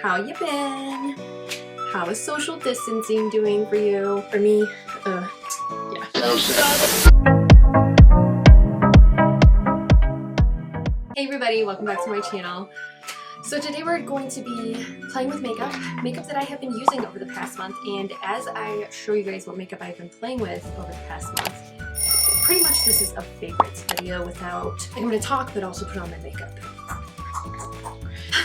How you been? How is social distancing doing for you? For me, yeah. Hey everybody, welcome back to my channel. So today we're going to be playing with makeup that I have been using over the past month, and as I show you guys what makeup I've been playing with over the past month, pretty much this is a favorites video without, I'm going to talk but also put on my makeup.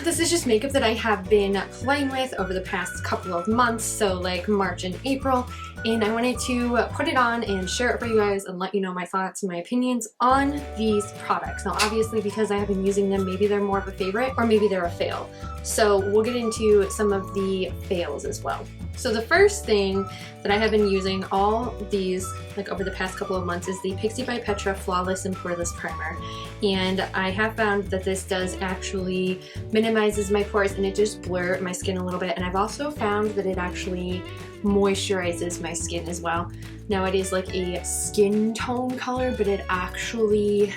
This is just makeup that I have been playing with over the past couple of months, so like March and April, and I wanted to put it on and share it for you guys and let you know my thoughts and my opinions on these products. Now obviously because I have been using them, maybe they're more of a favorite or maybe they're a fail. So we'll get into some of the fails as well. So the first thing that I have been using all these like over the past couple of months is the PIXI by Petra Flawless and Poreless Primer, and I have found that this does actually minimizes my pores and it just blurs my skin a little bit, and I've also found that it actually moisturizes my skin as well. Now it is like a skin tone color, but it actually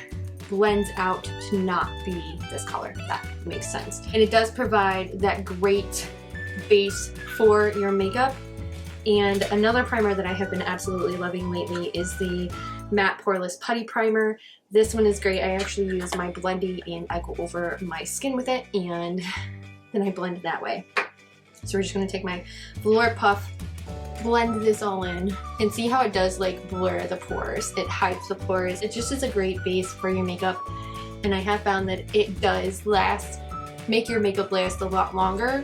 blends out to not be this color, if that makes sense. And it does provide that great base for your makeup. And another primer that I have been absolutely loving lately is the Matte Poreless Putty Primer. This one is great. I actually use my blendy and I go over my skin with it and then I blend that way. So we're just going to take my velour puff, blend this all in, and see how it does like blur the pores. It hides the pores. It just is a great base for your makeup, and I have found that it does make your makeup last a lot longer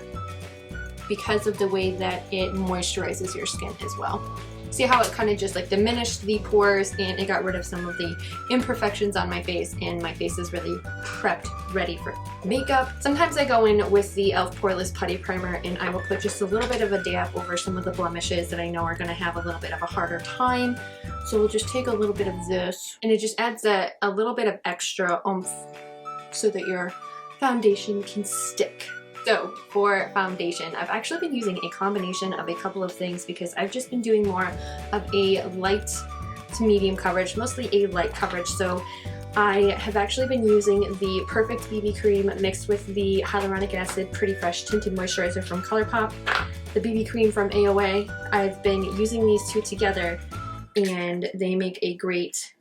because of the way that it moisturizes your skin as well. See how it kind of just like diminished the pores and it got rid of some of the imperfections on my face, and my face is really prepped, ready for makeup. Sometimes I go in with the e.l.f. Poreless Putty Primer and I will put just a little bit of a dab over some of the blemishes that I know are going to have a little bit of a harder time. So we'll just take a little bit of this, and it just adds a little bit of extra oomph so that your foundation can stick. So for foundation, I've actually been using a combination of a couple of things because I've just been doing more of a light to medium coverage, mostly a light coverage. So I have actually been using the Perfect BB Cream mixed with the Hyaluronic Acid Pretty Fresh Tinted Moisturizer from ColourPop, the BB Cream from AOA. I've been using these two together and they make a great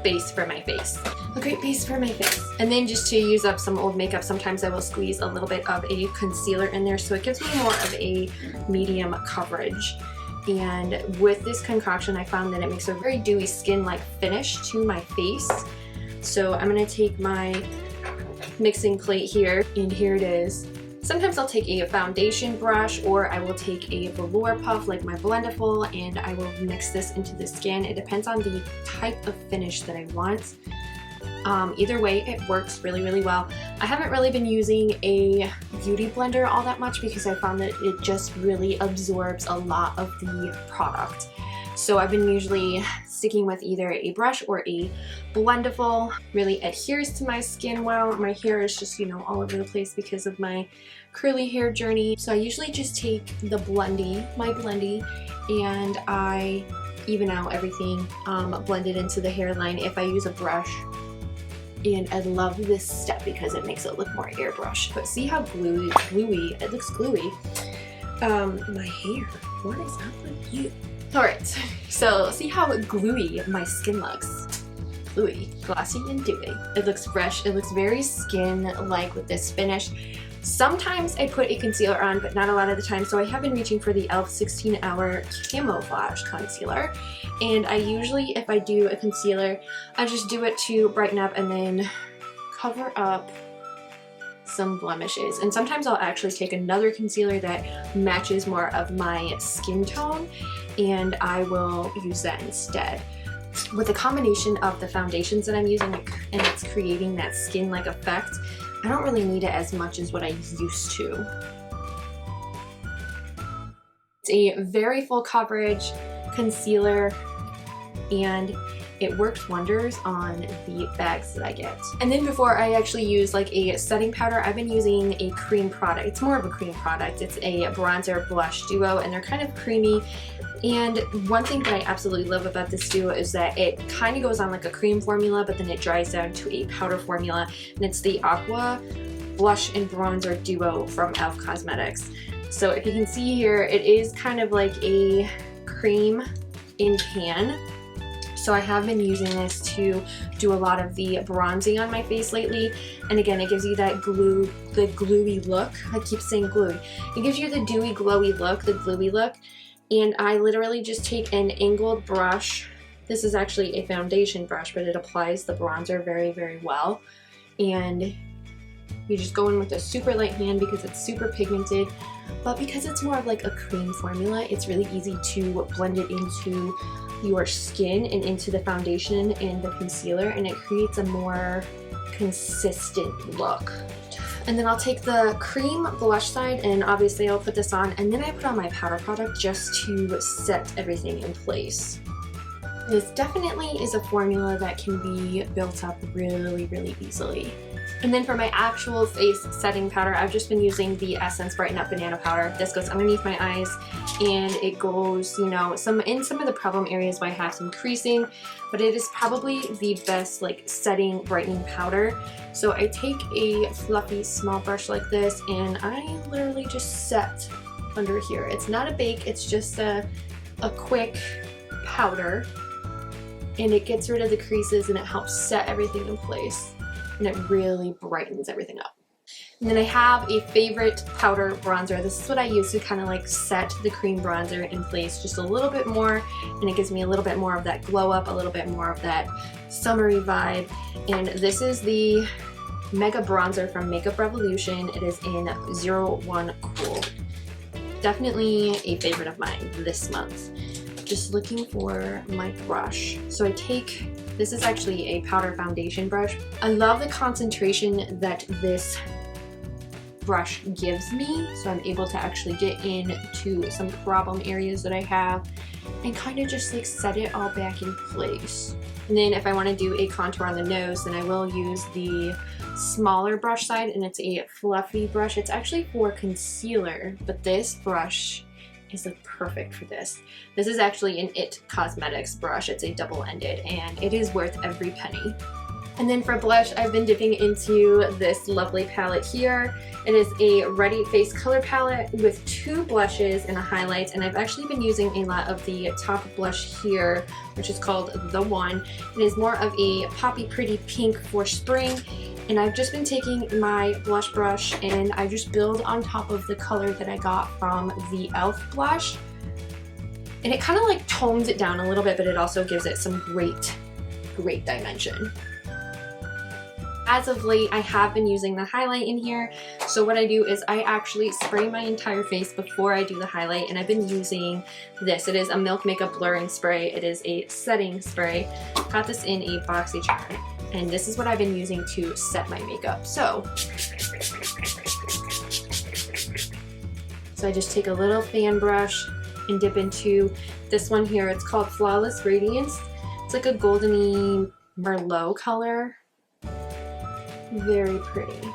base for my face. A great base for my face. And then just to use up some old makeup, sometimes I will squeeze a little bit of a concealer in there so it gives me more of a medium coverage. And with this concoction, I found that it makes a very dewy skin-like finish to my face. So I'm gonna take my mixing plate here, and here it is. Sometimes I'll take a foundation brush or I will take a velour puff like my Blendiful and I will mix this into the skin. It depends on the type of finish that I want. Either way, it works really, really well. I haven't really been using a beauty blender all that much because I found that it just really absorbs a lot of the product. So I've been usually sticking with either a brush or a Blendiful. Really adheres to my skin well. My hair is just, you know, all over the place because of my curly hair journey. So I usually just take the my blendy, and I even out everything, blend it into the hairline if I use a brush. And I love this step because it makes it look more airbrush. But see how gluey, it looks gluey. My hair, what is up with you? Alright, so see how gluey my skin looks. Gluey, glossy and dewy. It looks fresh, it looks very skin-like with this finish. Sometimes I put a concealer on, but not a lot of the time, so I have been reaching for the e.l.f. 16-Hour Camouflage Concealer. And I usually, if I do a concealer, I just do it to brighten up and then cover up some blemishes. And sometimes I'll actually take another concealer that matches more of my skin tone, and I will use that instead. With the combination of the foundations that I'm using and it's creating that skin-like effect, I don't really need it as much as what I used to. It's a very full coverage concealer and it works wonders on the bags that I get. And then before I actually use like a setting powder, I've been using a cream product. It's more of a cream product. It's a bronzer blush duo and they're kind of creamy. And one thing that I absolutely love about this duo is that it kind of goes on like a cream formula, but then it dries down to a powder formula. And it's the Aqua blush and bronzer duo from e.l.f. Cosmetics. So if you can see here, it is kind of like a cream in can. So I have been using this to do a lot of the bronzing on my face lately. And again, it gives you that gluey look. I keep saying gluey. It gives you the dewy, glowy look, the gluey look. And I literally just take an angled brush. This is actually a foundation brush, but it applies the bronzer very, very well. And you just go in with a super light hand because it's super pigmented. But because it's more of like a cream formula, it's really easy to blend it into your skin and into the foundation and the concealer, and it creates a more consistent look. And then I'll take the cream blush side, and obviously I'll put this on, and then I put on my powder product just to set everything in place. This definitely is a formula that can be built up really, really easily. And then for my actual face setting powder, I've just been using the Essence Brighten Up Banana Powder. This goes underneath my eyes, and it goes, you know, in some of the problem areas where I have some creasing, but it is probably the best like setting brightening powder. So I take a fluffy small brush like this, and I literally just set under here. It's not a bake, it's just a quick powder, and it gets rid of the creases and it helps set everything in place. And it really brightens everything up. And then I have a favorite powder bronzer. This is what I use to kind of like set the cream bronzer in place just a little bit more, and it gives me a little bit more of that glow up, a little bit more of that summery vibe. And this is the Mega Bronzer from Makeup Revolution. It is in 01 Cool. Definitely a favorite of mine this month. Just looking for my brush. So I take, this is actually a powder foundation brush. I love the concentration that this brush gives me, so I'm able to actually get into some problem areas that I have and kind of just like set it all back in place. And then if I want to do a contour on the nose, then I will use the smaller brush side, and it's a fluffy brush. It's actually for concealer, but this brush is like perfect for this. This is actually an IT Cosmetics brush. It's a double-ended, and it is worth every penny. And then for blush, I've been dipping into this lovely palette here. It is a Ready Face Color Palette with 2 blushes and a highlight, and I've actually been using a lot of the top blush here, which is called The One. It is more of a poppy pretty pink for spring, and I've just been taking my blush brush and I just build on top of the color that I got from the e.l.f. blush. And it kind of like tones it down a little bit, but it also gives it some great dimension. As of late, I have been using the highlight in here. So what I do is I actually spray my entire face before I do the highlight, and I've been using this. It is a Milk Makeup Blurring Spray. It is a setting spray. Got this in a boxy charm, and this is what I've been using to set my makeup. So I just take a little fan brush and dip into this one here. It's called Flawless Radiance. It's like a goldeny Merlot color. Very pretty.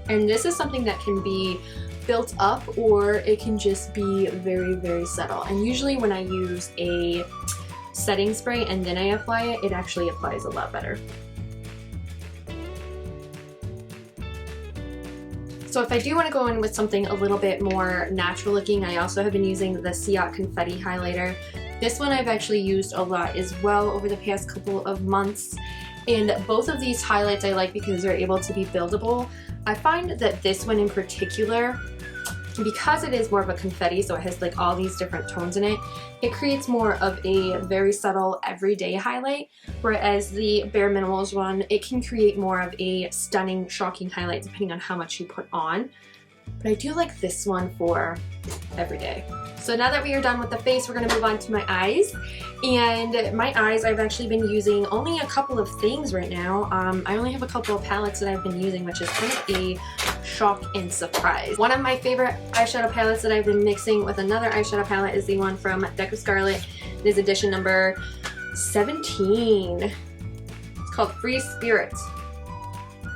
And this is something that can be built up, or it can just be very, very subtle. And usually when I use a setting spray and then I apply it, it actually applies a lot better. So if I do want to go in with something a little bit more natural looking, I also have been using the Ciat Confetti Highlighter. This one I've actually used a lot as well over the past couple of months. And both of these highlights I like because they're able to be buildable. I find that this one in particular, because it is more of a confetti, so it has like all these different tones in it, it creates more of a very subtle everyday highlight, whereas the Bare Minimals one, it can create more of a stunning, shocking highlight depending on how much you put on. But I do like this one for everyday. So now that we are done with the face, we're going to move on to my eyes. And my eyes, I've actually been using only a couple of things right now. I only have a couple of palettes that I've been using, which is kind of a shock and surprise. One of my favorite eyeshadow palettes that I've been mixing with another eyeshadow palette is the one from Deco Scarlet. It is edition number 17. It's called Free Spirit.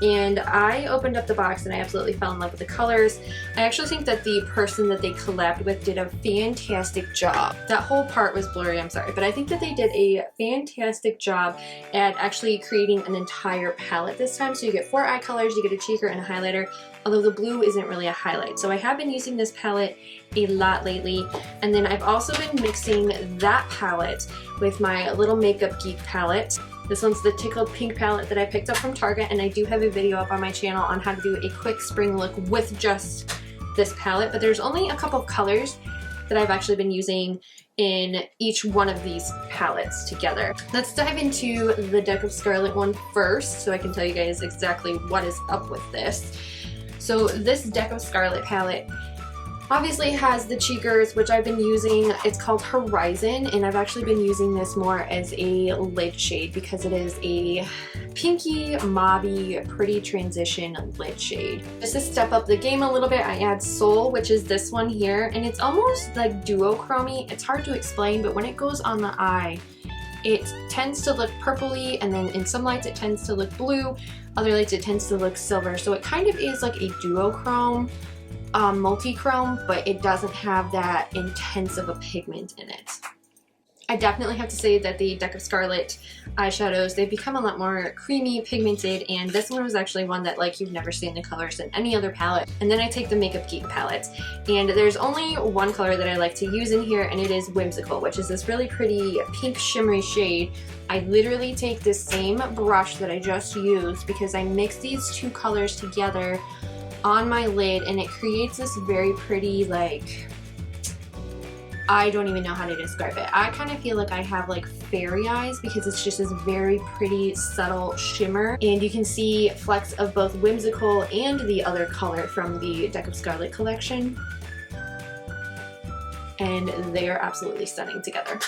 and I opened up the box and I absolutely fell in love with the colors. I actually think that the person that they collabed with did a fantastic job. That whole part was blurry, I'm sorry, but I think that they did a fantastic job at actually creating an entire palette this time. So you get 4 eye colors, you get a cheeker and a highlighter, although the blue isn't really a highlight. So I have been using this palette a lot lately, and then I've also been mixing that palette with my Little Makeup Geek palette. This one's the Tickled Pink palette that I picked up from Target, and I do have a video up on my channel on how to do a quick spring look with just this palette, but there's only a couple of colors that I've actually been using in each one of these palettes together. Let's dive into the Deck of Scarlet one first so I can tell you guys exactly what is up with this. So this Deck of Scarlet palette obviously has the cheekers, which I've been using. It's called Horizon, and I've actually been using this more as a lid shade because it is a pinky, mauvey, pretty transition lid shade. Just to step up the game a little bit, I add Soul, which is this one here, and it's almost like duochrome-y. It's hard to explain, but when it goes on the eye, it tends to look purpley, and then in some lights it tends to look blue, other lights it tends to look silver. So it kind of is like a duochrome, multi-chrome, but it doesn't have that intense of a pigment in it. I definitely have to say that the Deck of Scarlet eyeshadows, they've become a lot more creamy, pigmented, and this one was actually one that like you've never seen the colors in any other palette. And then I take the Makeup Geek palette, and there's only one color that I like to use in here, and it is Whimsical, which is this really pretty pink shimmery shade. I literally take this same brush that I just used because I mix these two colors together on my lid, and it creates this very pretty, like, I don't even know how to describe it. I kind of feel like I have like fairy eyes because it's just this very pretty subtle shimmer, and you can see flecks of both Whimsical and the other color from the Deck of Scarlet collection, and they are absolutely stunning together.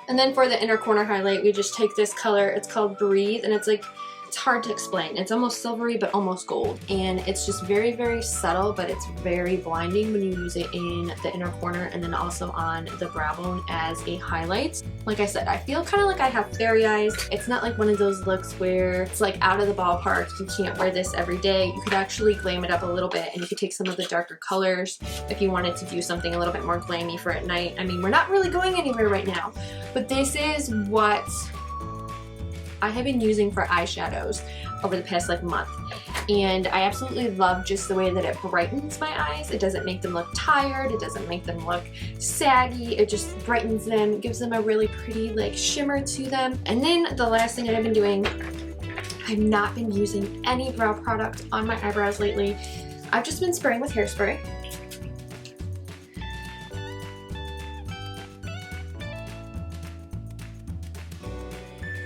And then for the inner corner highlight, we just take this color. It's called Breathe, and it's like, it's hard to explain. It's almost silvery but almost gold, and it's just very, very subtle, but it's very blinding when you use it in the inner corner and then also on the brow bone as a highlight. Like I said, I feel kind of like I have fairy eyes. It's not like one of those looks where it's like out of the ballpark, you can't wear this every day. You could actually glam it up a little bit, and you could take some of the darker colors if you wanted to do something a little bit more glammy for at night. I mean, we're not really going anywhere right now, but this is what I have been using for eyeshadows over the past like month, and I absolutely love just the way that it brightens my eyes. It doesn't make them look tired, it doesn't make them look saggy, it just brightens them, gives them a really pretty like shimmer to them. And then the last thing that I've been doing, I've not been using any brow product on my eyebrows lately. I've just been spraying with hairspray.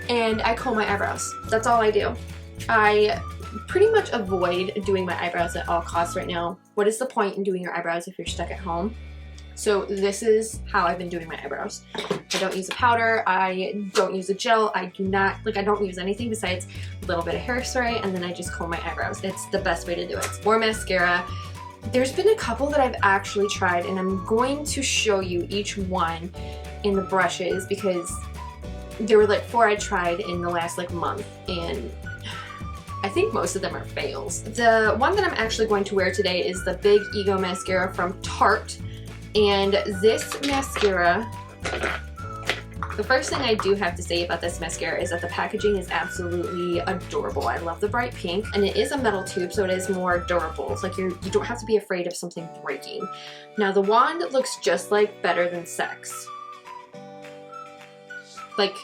And I comb my eyebrows. That's all I do. I pretty much avoid doing my eyebrows at all costs right now. What is the point in doing your eyebrows if you're stuck at home? So this is how I've been doing my eyebrows. I don't use a powder, I don't use a gel, I don't use anything besides a little bit of hairspray, and then I just comb my eyebrows. It's the best way to do it. Or mascara. There's been a couple that I've actually tried, and I'm going to show you each one in the brushes because there were like 4 I tried in the last like month, and I think most of them are fails. The one that I'm actually going to wear today is the Big Ego mascara from Tarte, and this mascara, the first thing I do have to say about this mascara is that the packaging is absolutely adorable. I love the bright pink, and it is a metal tube, so it is more durable. It's like you don't have to be afraid of something breaking. Now the wand looks just like Better Than Sex. Like,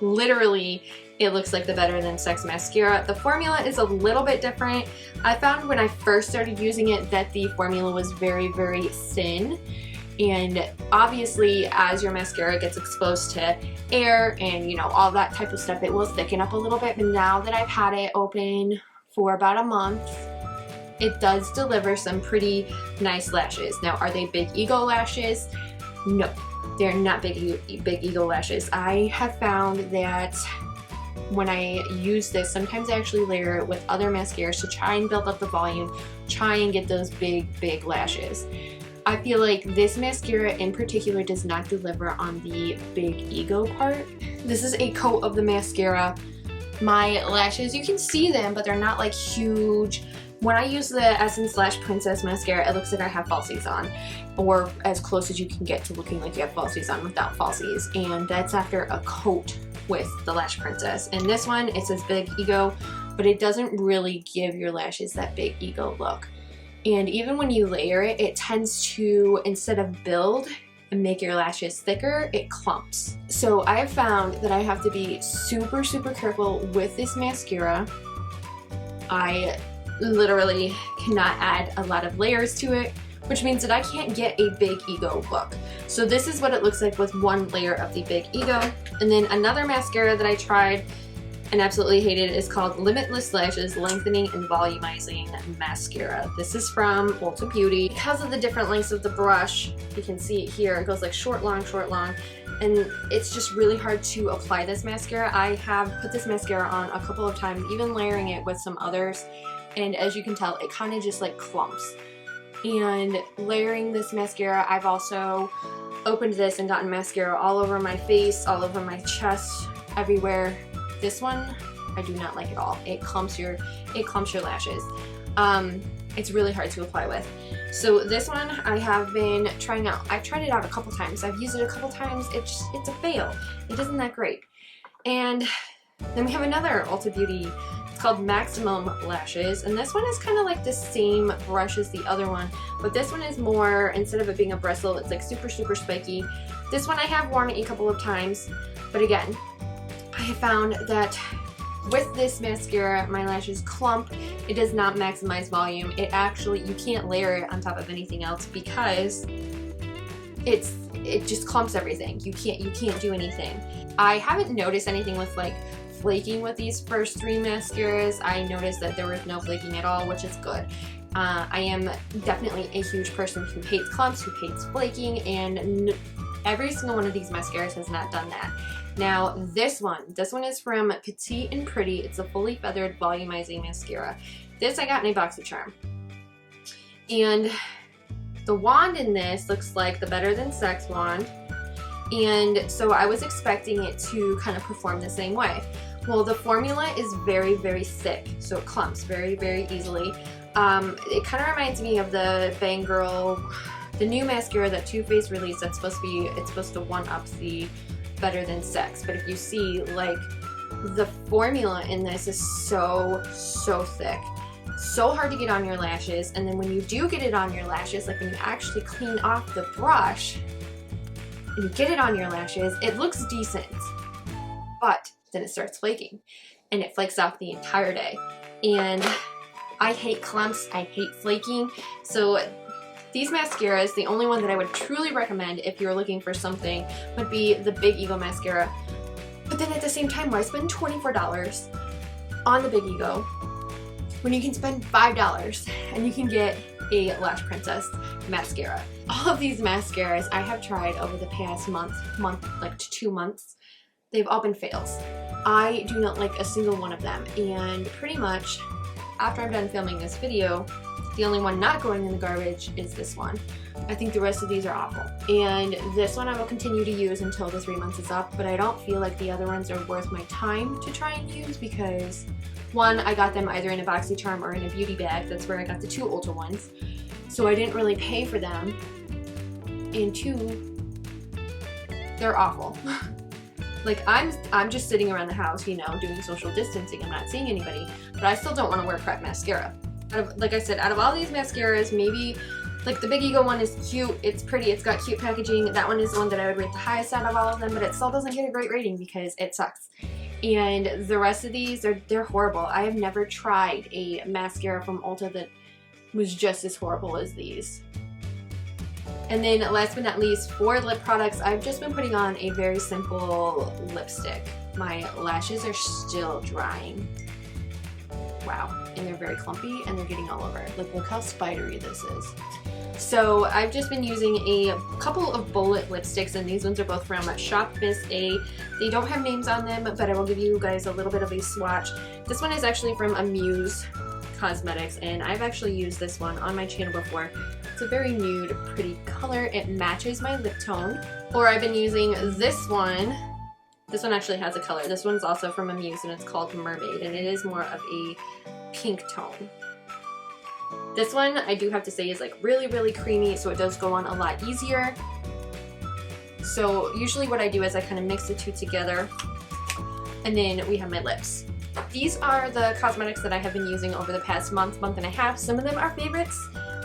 literally, it looks like the Better Than Sex mascara. The formula is a little bit different. I found when I first started using it that the formula was very, very thin. And obviously, as your mascara gets exposed to air and, you know, all that type of stuff, it will thicken up a little bit. But now that I've had it open for about a month, it does deliver some pretty nice lashes. Now, are they Big Ego lashes? No. They're not Big Ego lashes. I have found that when I use this, sometimes I actually layer it with other mascaras to try and build up the volume, try and get those big lashes. I feel like this mascara in particular does not deliver on the Big Ego part. This is a coat of the mascara. my lashes, you can see them, but they're not like huge. When I use the Essence Lash Princess mascara, it looks like I have falsies on, or as close as you can get to looking like you have falsies on without falsies, and that's after a coat with the Lash Princess. And this one, it says Big Ego, but it doesn't really give your lashes that Big Ego look. And even when you layer it, it tends to, instead of build and make your lashes thicker, it clumps. So I have found that I have to be super, super careful with this mascara. I literally cannot add a lot of layers to it, which means that I can't get a Big Ego look. So this is what it looks like with one layer of the Big Ego. And then another mascara that I tried and absolutely hated is called Limitless Lashes Lengthening and Volumizing Mascara. This is from Ulta Beauty. Because of the different lengths of the brush, you can see it here, it goes like short, long, and it's just really hard to apply this mascara. I have put this mascara on a couple of times, even layering it with some others, and as you can tell, it kind of just like clumps. And layering this mascara, I've also opened this and gotten mascara all over my face, all over my chest, everywhere. This one, I do not like at all. It clumps your lashes. It's really hard to apply with. So this one I have been trying out. I've tried it out a couple times. I've used it a couple times. It's a fail. It isn't that great. And then we have another Ulta Beauty. It's called Maximum Lashes, and this one is kind of like the same brush as the other one, but this one is more, instead of it being a bristle, it's like super, super spiky. This one I have worn a couple of times, but again, I have found that with this mascara, my lashes clump. It does not maximize volume. It actually, you can't layer it on top of anything else because it just clumps everything. You can't do anything. I haven't noticed anything with like flaking with these first three mascaras. I noticed that there was no flaking at all, which is good. I am definitely a huge person who hates clumps, who hates flaking, and every single one of these mascaras has not done that. Now this one is from Petite and Pretty. It's a fully feathered volumizing mascara. This I got in a BoxyCharm. And the wand in this looks like the Better Than Sex wand. And so I was expecting it to kind of perform the same way. Well, the formula is very, very thick, so it clumps very, very easily. It kind of reminds me of the Bang Girl, the new mascara that Too Faced released that's supposed to be, it's supposed to one-up the Better Than Sex. But if you see, like, the formula in this is so, so thick. So hard to get on your lashes, and then when you do get it on your lashes, like when you actually clean off the brush and you get it on your lashes, it looks decent, but then it starts flaking, and it flakes off the entire day. And I hate clumps, I hate flaking, so these mascaras, the only one that I would truly recommend if you're looking for something would be the Big Ego mascara. But then at the same time, why spend $24 on the Big Ego when you can spend $5 and you can get a Lash Princess mascara? All of these mascaras I have tried over the past month, like 2 months, they've all been fails. I do not like a single one of them, and pretty much after I'm done filming this video, the only one not going in the garbage is this one. I think the rest of these are awful. And this one I will continue to use until the 3 months is up, but I don't feel like the other ones are worth my time to try and use because, one, I got them either in a BoxyCharm or in a beauty bag. That's where I got the 2 Ulta ones. So I didn't really pay for them. And 2, they're awful. Like, I'm just sitting around the house, you know, doing social distancing. I'm not seeing anybody, but I still don't want to wear crap mascara. Like I said, out of all these mascaras, maybe, like, the Big Ego one is cute, it's pretty, it's got cute packaging. That one is the one that I would rate the highest out of all of them, but it still doesn't get a great rating because it sucks. And the rest of these, they're horrible. I have never tried a mascara from Ulta that was just as horrible as these. And then last but not least, for lip products, I've just been putting on a very simple lipstick. My lashes are still drying. Wow. And they're very clumpy and they're getting all over. Like, look how spidery this is. So I've just been using a couple of bullet lipsticks, and these ones are both from Shop Miss A. They don't have names on them, but I will give you guys a little bit of a swatch. This one is actually from Amuse Cosmetics, and I've actually used this one on my channel before. It's a very nude, pretty color. It matches my lip tone. Or I've been using this one This one actually has a color. This one's also from Muse and it's called Mermaid, and it is more of a pink tone. This one, I do have to say, is like really, really creamy, so it does go on a lot easier. So usually what I do is I kind of mix the two together, and then we have my lips. These are the cosmetics that I have been using over the past month and a half. Some of them are favorites,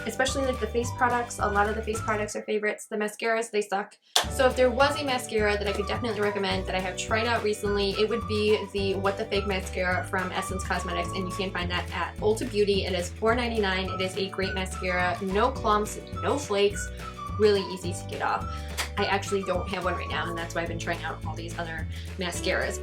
especially like the face products. A lot of the face products are favorites. The mascaras, they suck. So if there was a mascara that I could definitely recommend that I have tried out recently, it would be the What the Fake mascara from Essence Cosmetics, and you can find that at Ulta Beauty. It is $4.99. It is a great mascara. No clumps, no flakes, really easy to get off. I actually don't have one right now, and that's why I've been trying out all these other mascaras.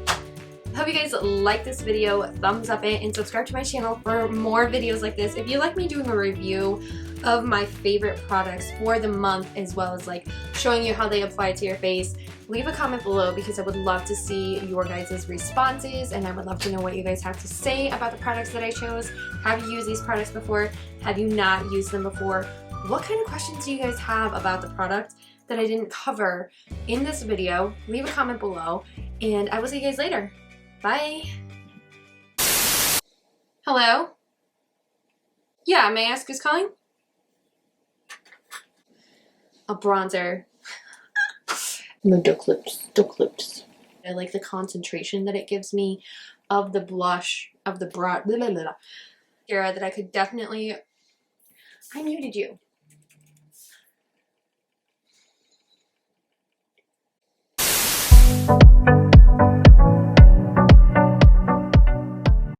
Hope you guys like this video, thumbs up it, and subscribe to my channel for more videos like this. If you like me doing a review of my favorite products for the month, as well as like showing you how they apply to your face, leave a comment below because I would love to see your guys' responses, and I would love to know what you guys have to say about the products that I chose. Have you used these products before? Have you not used them before? What kind of questions do you guys have about the product that I didn't cover in this video? Leave a comment below, and I will see you guys later. Bye. Hello? Yeah, may I ask who's calling? A bronzer. My duck lips. I like the concentration that it gives me of the blush, of the broad, mascara that I could definitely... I muted you.